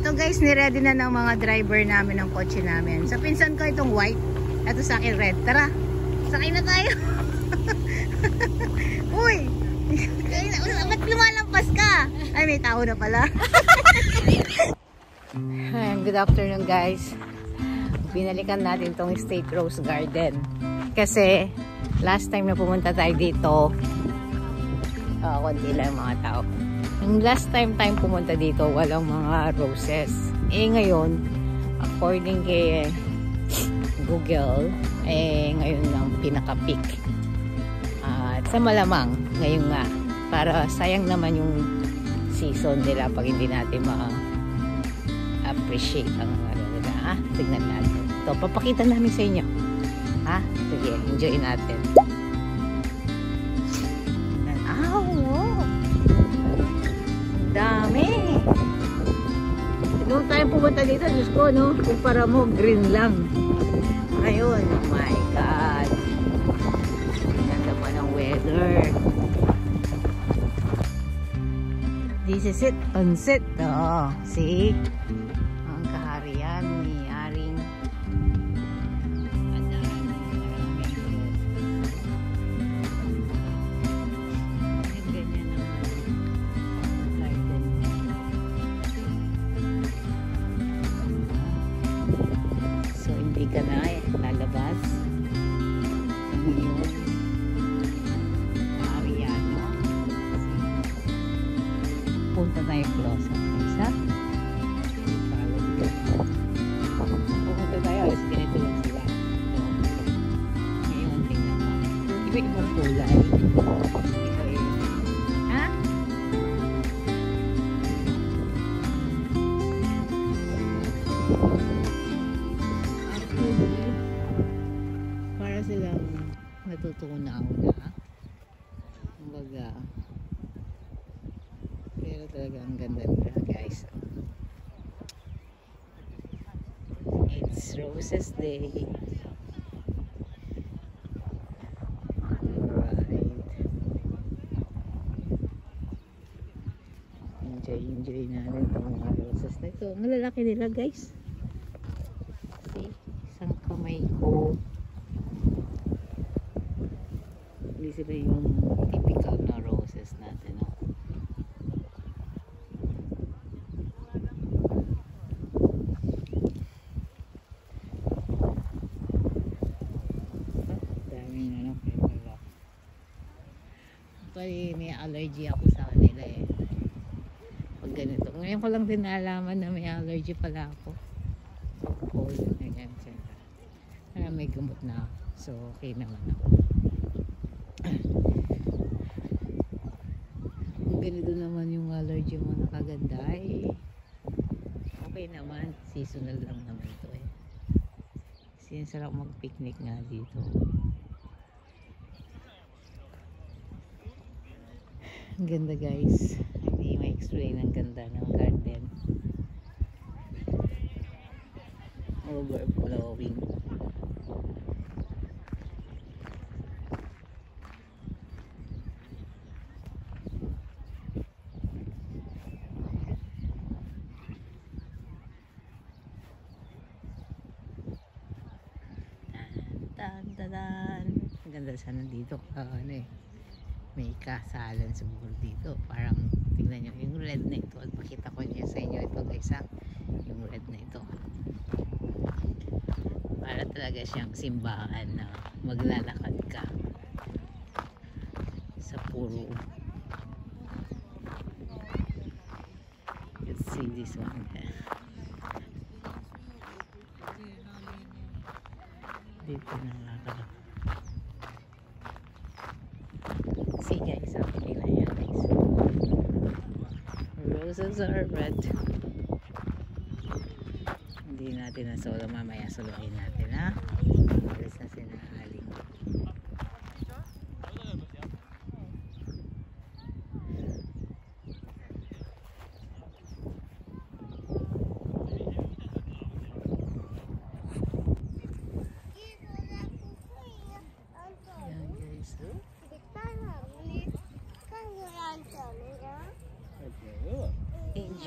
Ito guys, niready na ng mga driver namin ng kotse namin. Sa pinsan ko itong white. Ito sa akin red. Tara, sakay na tayo. Uy! Ba't lumalampas ka? Ay, may tao na pala. Good afternoon guys. Binalikan natin tong State Rose Garden. Kasi last time na pumunta tayo dito, konti lang mga tao. Yung last time pumunta dito, walang mga roses. Ngayon, according kay Google, ngayon lang pinaka-peak. At sa malamang, ngayon nga, para sayang naman yung season nila pag hindi natin ma-appreciate ang ano nila. Tignan natin. Ito, papakita namin sa inyo. Sige, enjoy natin. Dami. Noong tayo pumunta dito, Diyos ko, no? Kumpara mo, green lang. Ngayon, oh my God. Ganda pa ng weather. This is it, onset. Oh, see? Ang kaharian ni Aring. Ka na lalabas yung Ariano. Punta tayo close up isa. Pumunta tayo, alas ganito lang sila. Ngayon tingnan mo, iba-ibang kulay. Para silang natutunaw na. Kumbaga, pero talaga ang ganda nila guys. It's Roses Day. Alright. Enjoy natin itong mga roses na ito. Ang lalaki nila guys. Isang kamay ko. Hindi sila yung typical na roses natin, no? Dami na, no? Actually, may allergy ako sa kanila pag ganito. Ngayon ko lang din nalaman na may allergy pala ako. Cold, ganyan siya. Kaya may gamot na ako. So, okay naman ako. Kung ganito naman yung allergy mo na kaganda, okay naman. Seasonal lang naman ito Sinasarap mag-picnic nga dito. Ang ganda guys. Hindi ma-explain ang ganda ng garden. Overflowing. Ang ganda sana dito. May kasalan siguro dito. Parang tingnan nyo yung red na ito. At pakita ko niya sa inyo ito guys yung red na ito. Para talaga siyang simbahan na maglalakad ka sa puro. Let's see this one. Dito na lang. See guys, okay na yan guys. Roses are red. Hindi natin na solo, mamaya soloin natin alis na sinaaling.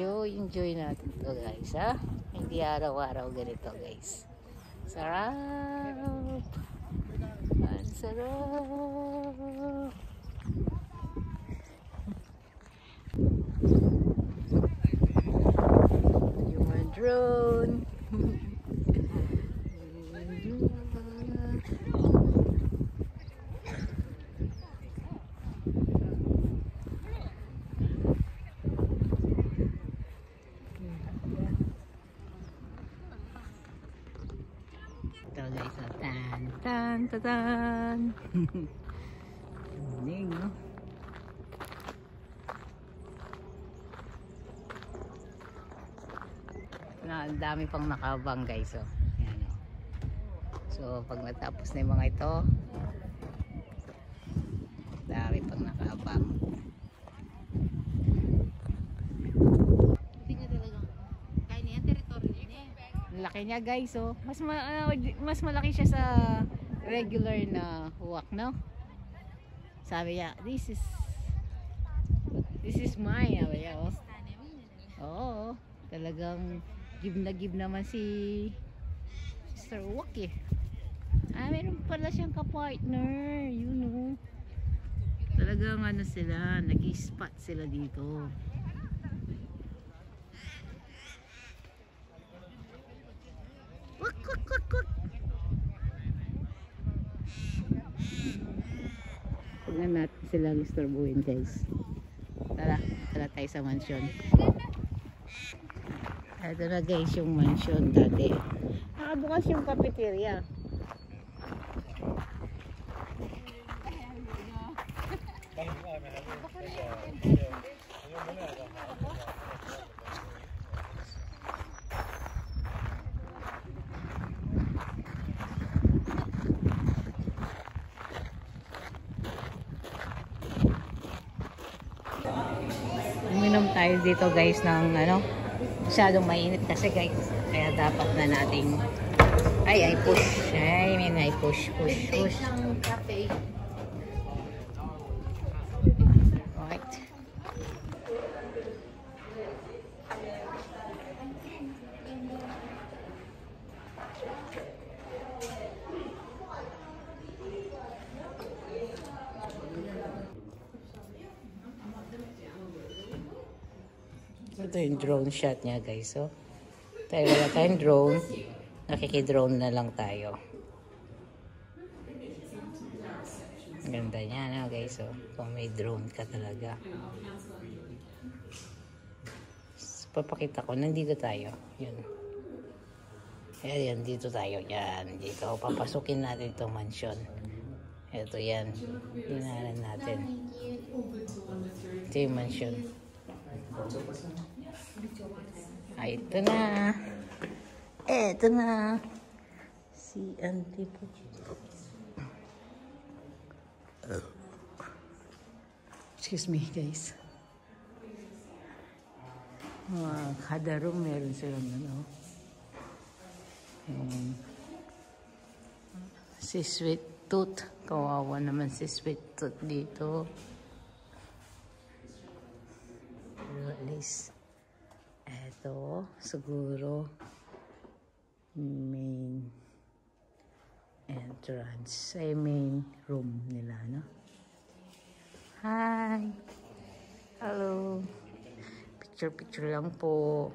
enjoy natin to guys, ha? Hindi araw-araw ganito guys. Sarap! Ang sarap! Yung drone. Ito guys, tan tan tan. Ning, no? Ang dami pang nakabang guys, oh. Yan, oh. So pag natapos na yung mga ito, dami pang nakabang. Hindi niya talagang kaya niya teritoryo niya. Laki niya guys, oh. Mas malaki siya sa regular na huwak, no? Sabi niya, this is mine, sabi niya, oh. Oo, talagang give naman si Mr. Wak, eh. Meron pala siyang ka-partner, you know. Talagang ano sila, nag-spot sila dito. Wak. Tignan natin sila Mr. Buin guys. Tara tayo sa mansion. Ito na guys yung mansion dati. Nakabukas yung cafeteria. Uminom tayo dito guys ng ano, masyadong mainit kasi guys, kaya dapat na nating push. Push. Right. Ito yung drone shot niya guys, oh. Tayo wala tayong drone, nakikidrone na lang tayo. Ganda niya, no guys, oh. Kung may drone ka talaga. So, papakita ko, nandito tayo. Yun. Ayan, dito tayo. Yan, dito. Papasukin natin itong mansion. Ito yan. Hinahanan natin. Ito yung mansion. Ito na. Ito na. Si Auntie po. Excuse me guys. Kada room meron silang ano. Si Sweet Tooth. Kawawa naman si Sweet Tooth dito. Pero at least eto siguro main entrance ay main room nila, no? Hi! Hello! Picture lang po.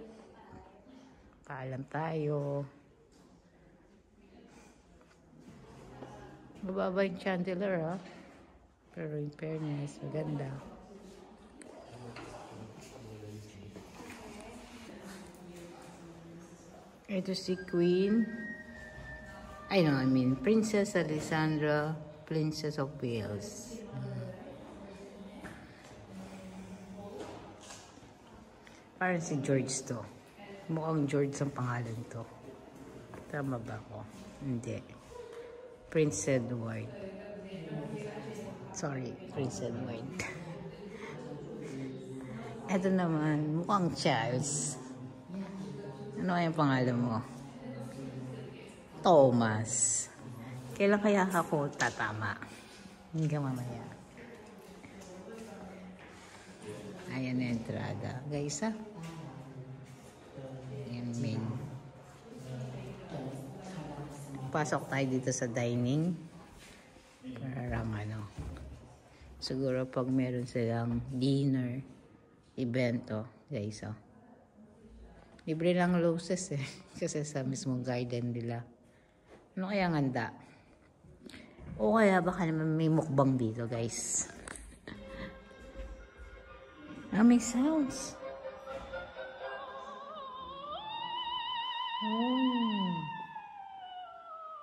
Paalam tayo. Mababa yung chandelier, ha? Pero in fairness, maganda. Ito si Queen. Princess Alessandra, Princess of Wales. Parang si George to. Mukhang George ang pangalan to. Tama ba ako? Hindi. Prince Edward. Sorry, Prince Edward. Ito naman, mukhang Charles. Ano kayang pangalan mo? Thomas. Kailan kaya ako tatama? Hanggang mamaya. Ayan na entrada. Guys, ha? Pasok tayo dito sa dining. Parang ano. Siguro pag meron silang dinner event, oh, guys, oh. Libre lang roses eh. Kasi sa mismong garden nila. Ano kaya ang handa? O kaya baka naman may mukbang dito, guys. Ah, may sounds. Oh.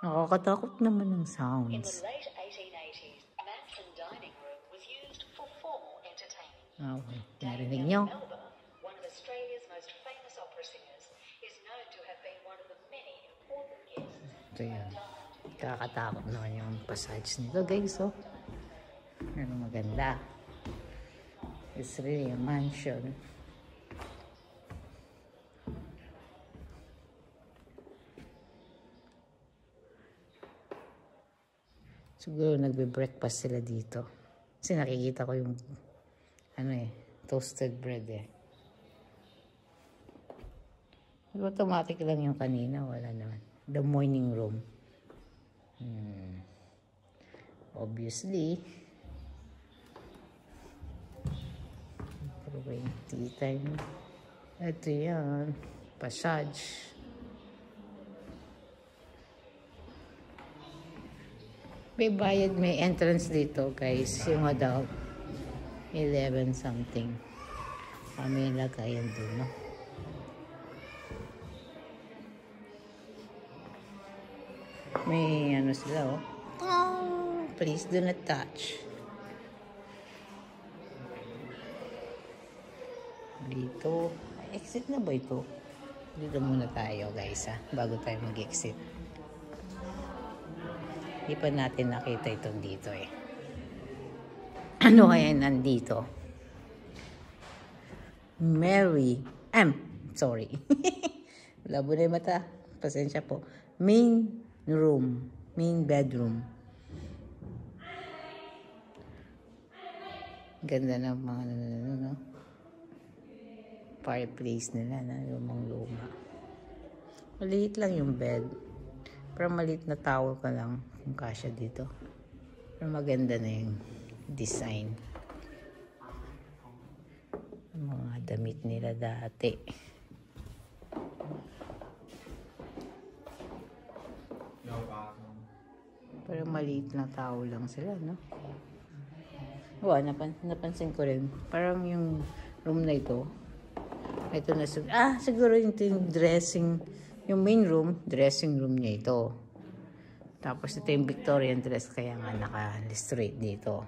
Nakakatakot naman ng sounds. In the late 1880s, Mansion Dining Room was used for formal entertaining. Okay, narinig nyo. Melba, one of Australia's most famous opera singers, is known to have been one of the many important guests. Ito yan. Kakatakot naman yung passage nito, guys, oh. Pero maganda. It's really a mansion. Siguro nagbe-breakfast sila dito. Kasi nakikita ko yung ano eh, toasted bread eh. Automatic lang yung kanina, wala naman. The morning room. Obviously. Pero ba yung tea time? Ito yan. Passage. May bayad, may entrance dito, guys. Yung adult. 11 something. May lagayan doon, no? May ano sila, oh. Oh, please do not touch. Dito. Exit na ba ito? Dito muna tayo, guys, ha? Bago tayo mag-exit. Hindi pa natin nakita itong dito eh. Ano kaya nandito? Sorry. Labo na yung mata. Pasensya po. Main room. Main bedroom. Ganda ng mga no? Fireplace nila na lumang-luma. Maliit lang yung bed. Pero maliit na towel ka lang kung kasya dito. Pero maganda na yung design. Mga damit nila dati. Pero maliit na towel lang sila, no? Napansin ko rin. Parang yung room na ito. Ito na siguro yung dressing. Yung main room, dressing room niya ito. Tapos ito yung Victorian dress, kaya nga naka-straight dito.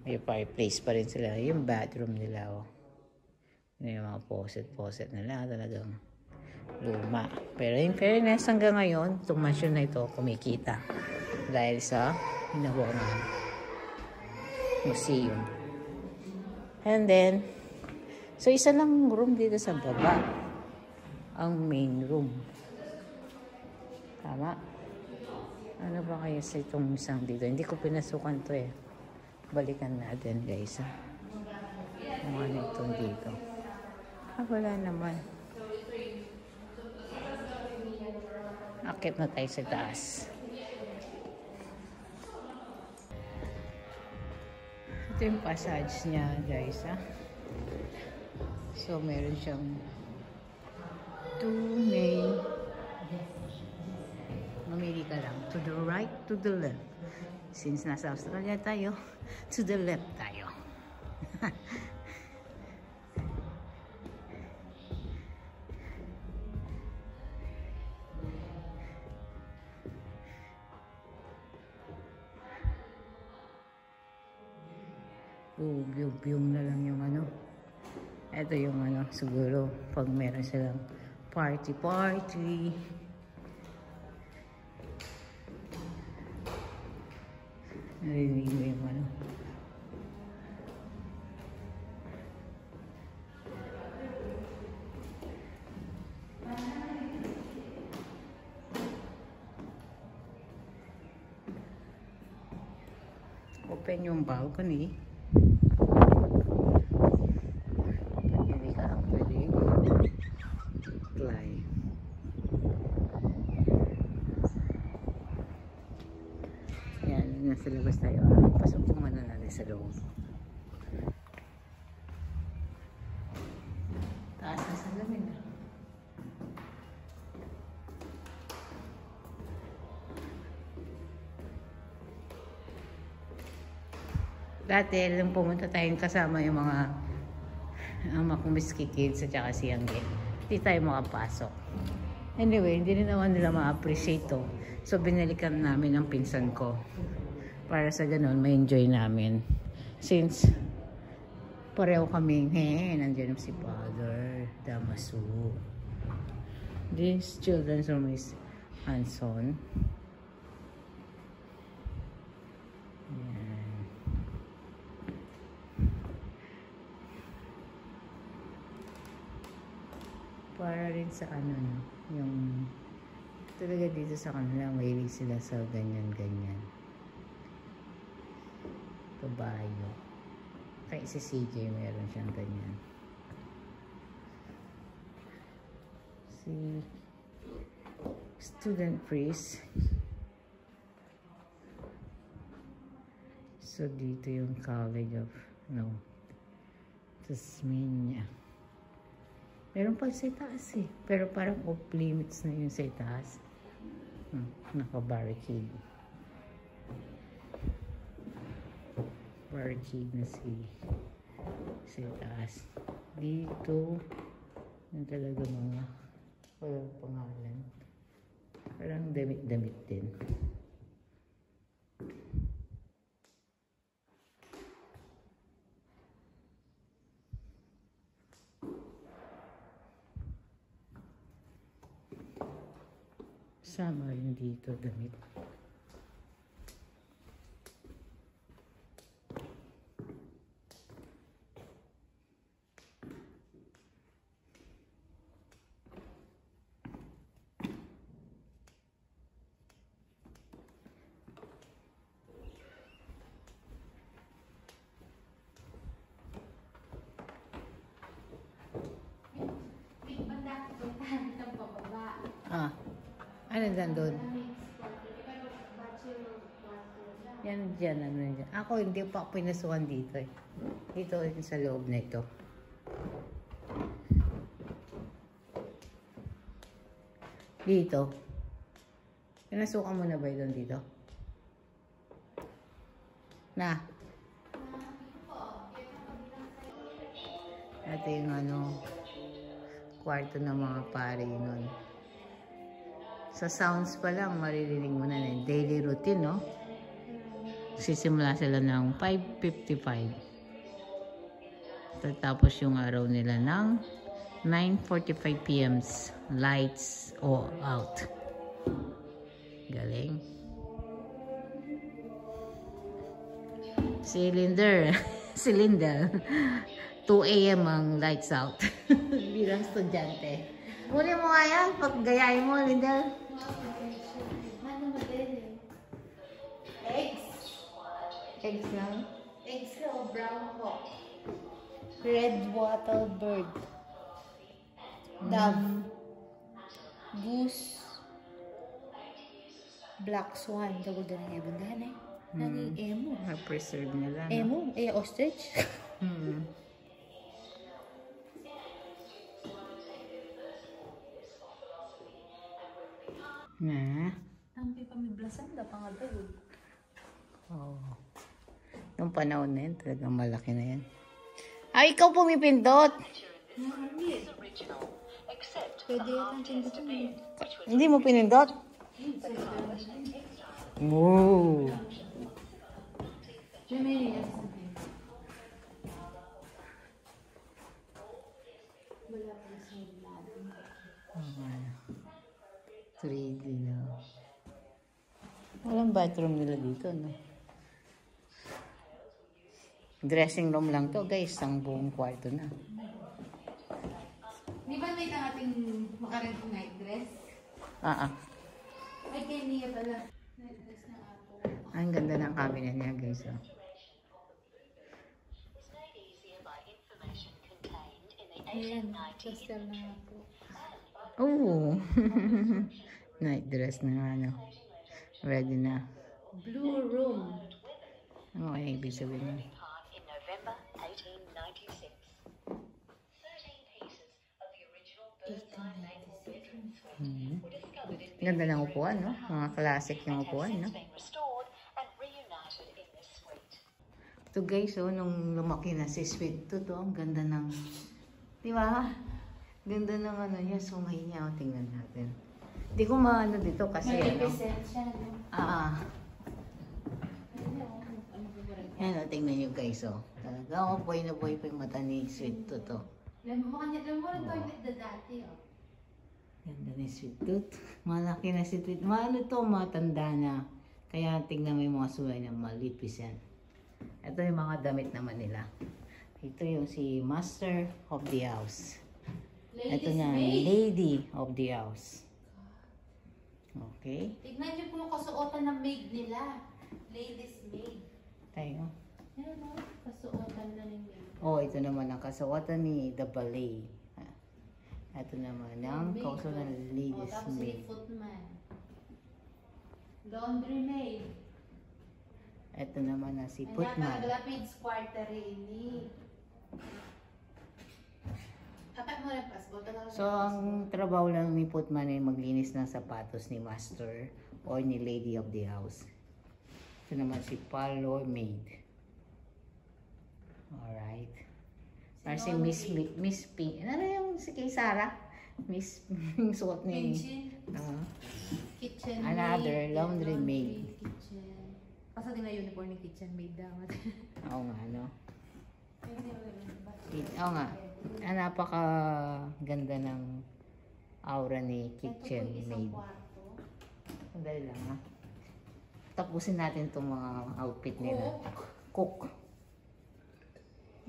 May fireplace pa rin sila. Yung bathroom nila, oh. Yung mga poset nila, talagang luma. Pero in fairness, hanggang ngayon, itong mansion na ito, kumikita. Dahil sa hinawa ng museum. And then, so isa lang room dito sa baba. Ang main room. Tama? Ano ba kaya sa itong isang dito? Hindi ko pinasukan to eh. Balikan natin, guys. Kung ano itong dito. Wala naman. Akit na tayo sa taas. Ito yung passage niya, guys. So, meron siyang two main. Mamili ka lang. To the right, to the left. Since nasa Australia tayo, to the left tayo. Yung na lang yung ano. Ito yung ano, siguro, pag meron silang party. Narinig mo yung ano. Open yung balcony. Hindi ka lang pwede fly. nasa labas tayo. Pasok yung ano natin sa loob. Taas na salamin na. Dati, nung pumunta tayong kasama yung mga Makumiski kids at saka si Yangge, hindi tayo makapasok. Anyway, hindi rin naman nila ma-appreciate to. So, binalikan namin ang pinsan ko. Para sa ganun, ma-enjoy namin. Since, pareho kaming, nandiyan si Father Damasu. These children are Miss Hanson. Para rin sa ano, no? Yung talaga dito sa kanila, mahilig sila sa ganyan-ganyan. Kabayo. Kaya si CJ meron siyang ganyan. Si student priest. So dito yung College of Tasmania. Meron pa sa itaas eh. Pero parang off limits na yun sa itaas. Naka-barricade. Barricade na sa itaas. Dito, yung talaga mga walang pangalan. Parang damit-damit din. Sama rin dito damit. Ano dyan doon? Yan dyan, ano dyan. Ako hindi pa pinasukan dito eh. Dito sa loob na ito. Dito. Pinasukan mo na ba doon dito? Na? Ito yung ano, kwarto ng mga pari nun. Sa sounds pa lang, maririnig mo na yung daily routine, no? Sisimula sila ng 5:55. Tapos yung araw nila ng 9:45 p.m. Lights all out. Galing. Cylinder. 2 a.m. ang lights out. Bilang estudyante. Muli mo nga yan, paggayain mo, Lindel. Eggs lang? Eggs o brown hawk. Red wattle bird. Dove. Goose. Black swan. Dagoda na yung bundahan eh. Naging emo. Preserve nila. No? Emo? Ostrich? Na? Tampi kami blasan da pangatay. Oh. Nung panahon na yun, talagang malaki na yan. Ikaw pumipindot! Pwede yung pindot mo. Hindi mo pinindot? Wow! Wala pa sa ilalim. 3D na. Walang bathroom nila dito, no? Dressing room lang to, guys. Ang buong kwarto na. Di ba may ating makarang night dress? Ay, kay Nia pala. Night dress na ako. ang ganda ng cabinet niya, guys. Oh. Ayan, pastel na ako. Oh! Night dress na ano. Ready na. Blue room. Ano kaya ibig sabihin mo? In November 1896. 13 pieces of the original bird's-eye maple bedroom suite were discovered in Ganda ng upuan, no? Mga classic yung upuan, no? been restored and reunited in this suite. Ito guys, oh, nung lumaki na si Sweet Tooth, ang ganda ng, di ba? Ganda ng ano niya, sungay niya. O, tingnan natin. Hindi ko maano dito kasi, ano. Siya, no? Yan, o, tingnan nyo guys, oh. Talaga, oh, buhay na buhay pa yung mata ni Sweet Tooth, oh. Alam mo rin toilet na dati, oh. Ganda ni Sweet Tooth. Malaki na si Sweet. Maano to, matanda na. Kaya tingnan mo yung mga sungay niya, malipis yan. Ito yung mga damit naman nila. Ito yung si Master of the House. Ito na, Lady of the House. Okay. Tignan niyo po yung kasuotan ng maid nila. Ladies maid. Tayo. Ayan, no? Kasuotan na ng maid. Oh, ito naman ang kasuotan ni The Ballet. Ito naman ang kasuotan ng Ladies Tapos Maid. si footman. Laundry maid. Ito naman na si Ayan, Footman. paglapids quarter ini. Tapat mo rin pas. So, ang trabaho lang ni Footman ay maglinis ng sapatos ni Master or ni Lady of the House. Ito naman si Parlor Maid. Alright. Para si Miss P. Ano yung si kay Sarah? Miss yung suot ni... Kitchen Another maid. laundry maid. Kitchen. Kasi din na uniform ng kitchen maid dapat. Oo nga, no? Oo nga. Napaka ganda ng aura ni kitchen maid. Sandali lang, ha? Tapusin natin itong mga outfit nila. Cook.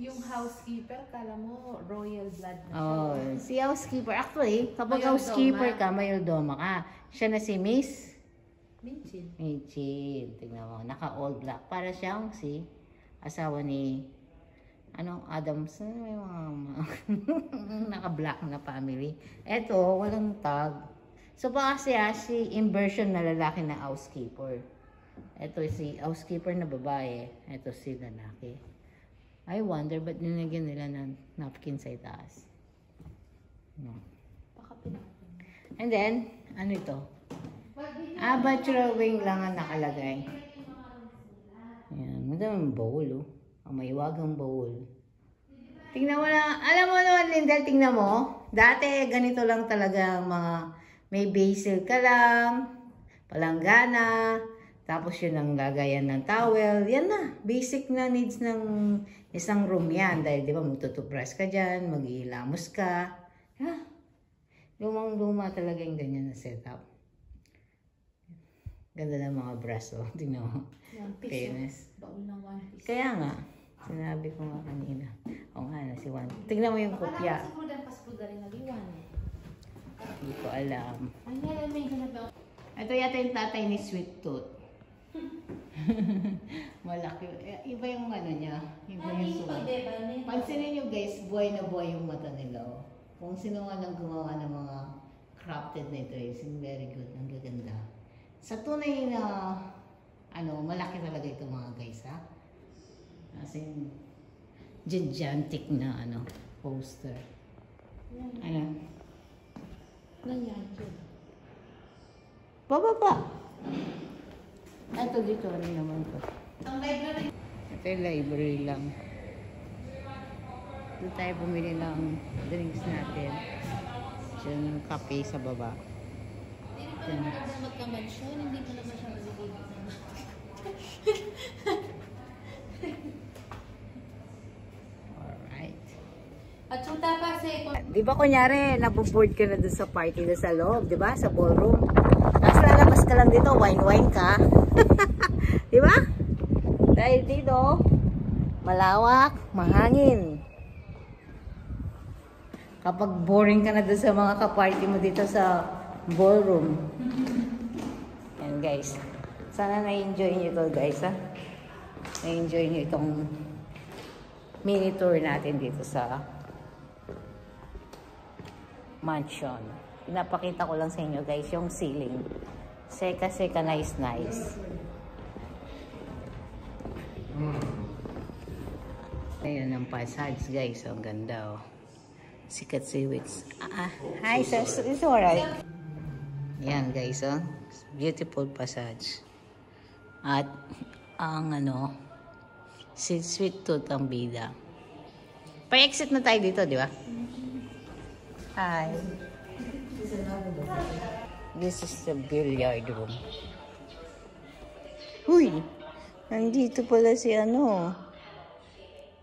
Yung housekeeper, kala mo royal blood na siya. Oh, si housekeeper. Actually, kapag Mayordoma. housekeeper ka, mayordoma ka. Siya na si Miss Minchin. Minchin. Tingnan mo, naka-all black. Para siyang si asawa ni Adams. May mga naka-black na family. Eto, walang tag. So, baka siya si inversion na lalaki na housekeeper. Eto si housekeeper na babae. Eto si lalaki. I wonder, ba't nilagyan nila ng napkin sa itaas? No. And then, ano ito? Bachelor wing lang ang nakalagay. Ayan, madaming bowl, oh. Ang maiwagang bowl. Tingnan mo lang. Alam mo naman, Lindel, tingnan mo. Dati, ganito lang talaga ang mga may basil ka lang, palanggana, tapos yun ang lagayan ng towel. Yan na. Basic na needs ng isang room yan. Dahil di ba magtutubrush ka dyan, mag-iilamos ka. Ha? Lumang-luma talaga yung ganyan na setup. Ganda ng mga brush, oh. Tingnan mo. Fairness. Baul ng one piece. Kaya nga, sinabi ko nga kanina. O nga na si Juan. Tingnan mo yung kopya. Siguro dan paspuda rin naliwan. Hindi ko alam. Ay, may ganap. Ito yata yung tatay ni Sweet Tooth. Malaki. Iba yung ano niya. Iba yung sulat. Pansinin nyo guys, buhay na buhay yung mata nila. Oh. Kung sino nga nang gumawa ng mga crafted na ito, is very good. Ang gaganda. Sa tunay na malaki talaga ito mga guys, ha? As in, gigantic na poster. Ano? Nangyari yun. Bababa! Ito dito, ano naman to? Ang library. Ito yung library lang. Doon tayo bumili ng drinks natin. Diyan yung kape sa baba. Hindi pa naman magka-mention, hindi pa naman siya malililig. Alright. At suta pa sa Di ba kunyari, nabuboard ka na doon sa party na sa loob, di ba? Sa ballroom. Tapos lalabas ka lang dito, wine-wine ka. Di ba? Dahil dito, malawak, mahangin. Kapag boring ka na doon sa mga kaparty mo dito sa ballroom. Yan guys. Sana na-enjoy nyo ito guys, ha? Na-enjoy nyo itong mini tour natin dito sa mansion. Pinapakita ko lang sa inyo guys yung ceiling. Seka-seka, nice. Ayun ang passage guys. Ang ganda oh. Sikat si Wix. Hi sir. It's alright. Yan guys oh. Beautiful passage. At ang ano, sweet tooth ang bida. Pa-exit na tayo dito, di ba? Hi. This is the billiard room. Uy! Nandito pala si ano.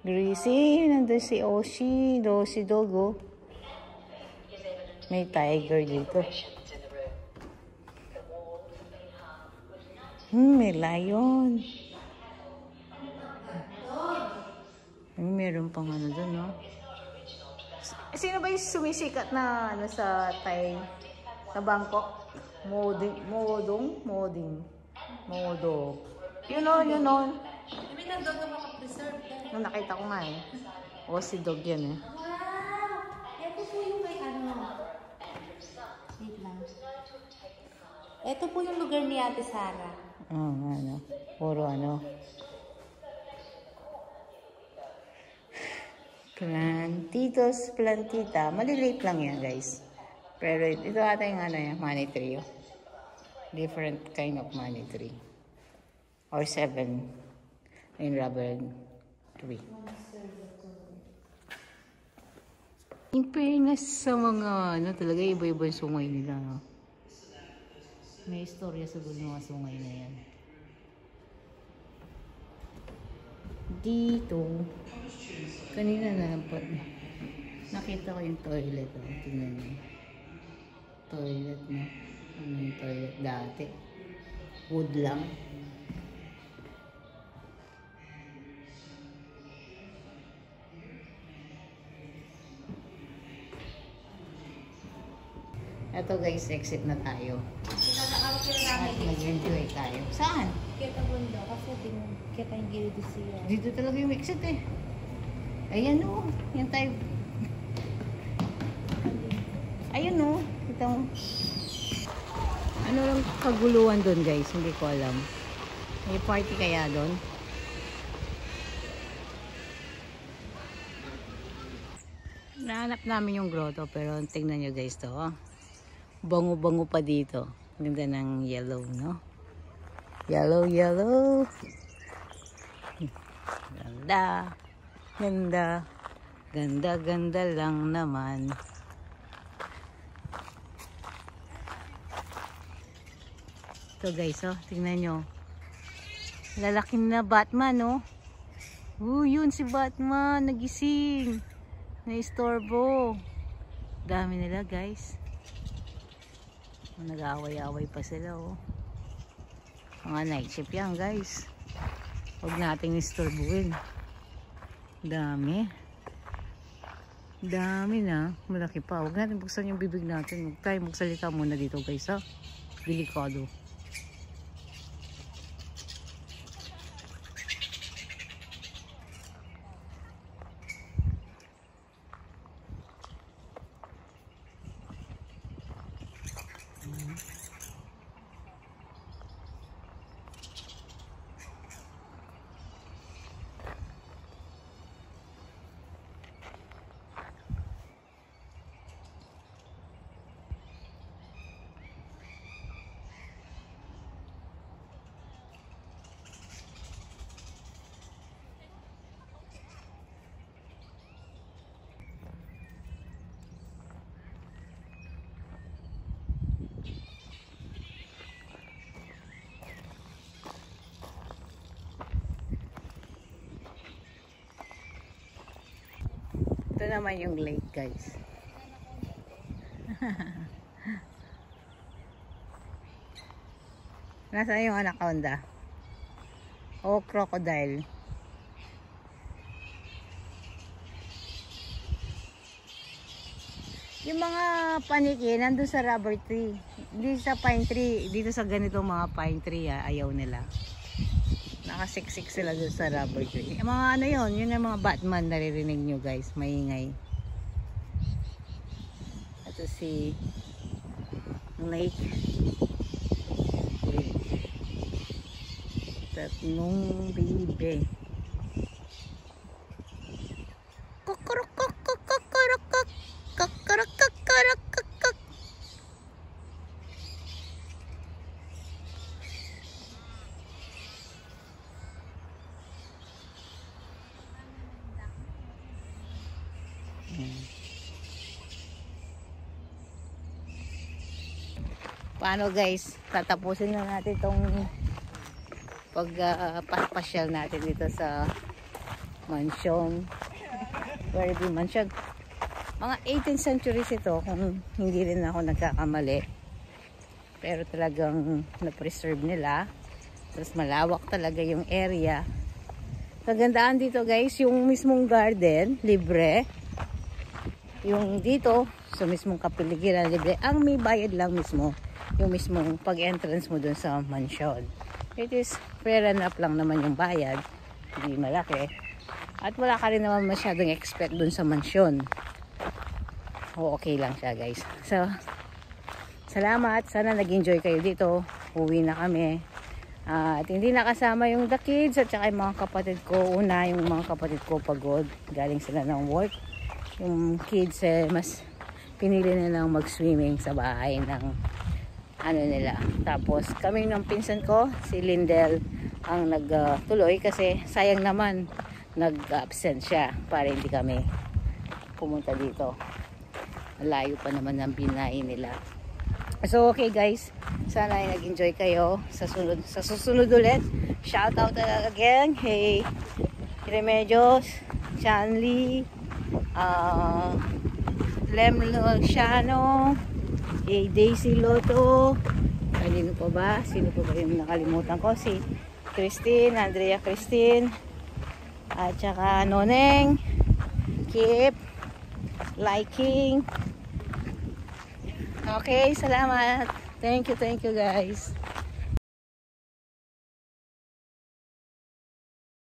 Greasy. Nandun si Oshi. Si Dogo. May tiger dito. May lion. Meron pang ano dun, no? Sino ba yung sumisikat na ano sa sa Bangkok? Modong. Yun o. May nandun na makapreserve ka. Nung nakita ko nga eh. O si Dog yan eh. Wow! Ito po yung may ano. Wait lang. Ito po yung lugar ni Ate Sara. Ano. Puro ano. Plantitos, plantita. Maliliit lang yan guys. Pero ito ata yung ano yan, money tree. Different kind of money tree. Or 7 in rubber tree. In fairness sa mga ano talaga iba-iba yung sungay nila. No? May istorya sa mga sungay na yan. Dito, kanina na lang po. Nakita ko yung toilet. Oh. Tingnan niyo. Toilet na. Ano yung toilet dati? Wood lang. Ito guys, exit na tayo. At mag-enjoy tayo. Saan? Kita bunda kasi kita yung gilid siya. Dito talaga yung exit eh. Ayan o. Yan tayo. Ayun o. Kita mo. Ano lang kaguluhan doon guys? Hindi ko alam. May party kaya doon? Nahanap namin yung grotto pero tingnan nyo guys to. Oh. Bango-bango pa dito. Ganda ng yellow, no? Yellow. Ganda lang naman. Ito guys, oh, tingnan nyo. Lalaki na Batman, oh. Yun si Batman, nagising. Naistorbo. Dami nila guys. Nag-away-away pa sila, oh. Mga night shift yan guys. Huwag nating istorbuhin. Dami na. Malaki pa. Huwag natin buksan yung bibig natin. Huwag tayo magsalita muna dito guys, ha. Delikado. Ito naman yung lake guys. Nasaan yung anaconda? O crocodile? Yung mga paniki nandun sa rubber tree. Hindi sa pine tree. Dito sa ganitong mga pine tree ayaw nila. Nakasiksik sila dun sa rubber tree. Yung mga ano yun yung mga Batman naririnig nyo guys. Maingay. Ito si lake. Tatlong bibe. paano guys, tatapusin na natin itong pagpapasyal natin dito sa mansion. Very big mansion. Mga 18th centuries ito kung hindi rin ako nagkakamali. Pero talagang na-preserve nila. Tapos malawak talaga yung area. Kagandaan dito guys, yung mismong garden, libre. Yung dito, sa mismong kapiligiran, libre. Ang may bayad lang mismo, yung mismong pag-entrance mo dun sa mansion. It is fair enough lang naman yung bayad. Hindi malaki. At wala ka rin naman masyadong expect dun sa mansion. O okay lang siya guys. So, salamat. Sana nag-enjoy kayo dito. Uwi na kami. At hindi nakasama yung the kids at saka yung mga kapatid ko. Una, yung mga kapatid ko pagod. Galing sila ng work. Yung kids mas pinili nilang mag-swimming sa bahay ng ano nila. Tapos kami ng pinsan ko, si Lindel, ang nagtuloy kasi sayang naman nag-absent siya para hindi kami pumunta dito. Malayo pa naman ang binahe nila. So okay guys, sana ay nag-enjoy kayo sa susunod ulit. Shout out again, hey Remedios, Chanli, Lem Luciano, hey Daisy Loto, kanino pa ba? Sino pa ba yung nakalimutan ko? Si Christine, Andrea Christine, at saka Noneng, keep liking. Okay, salamat. Thank you guys.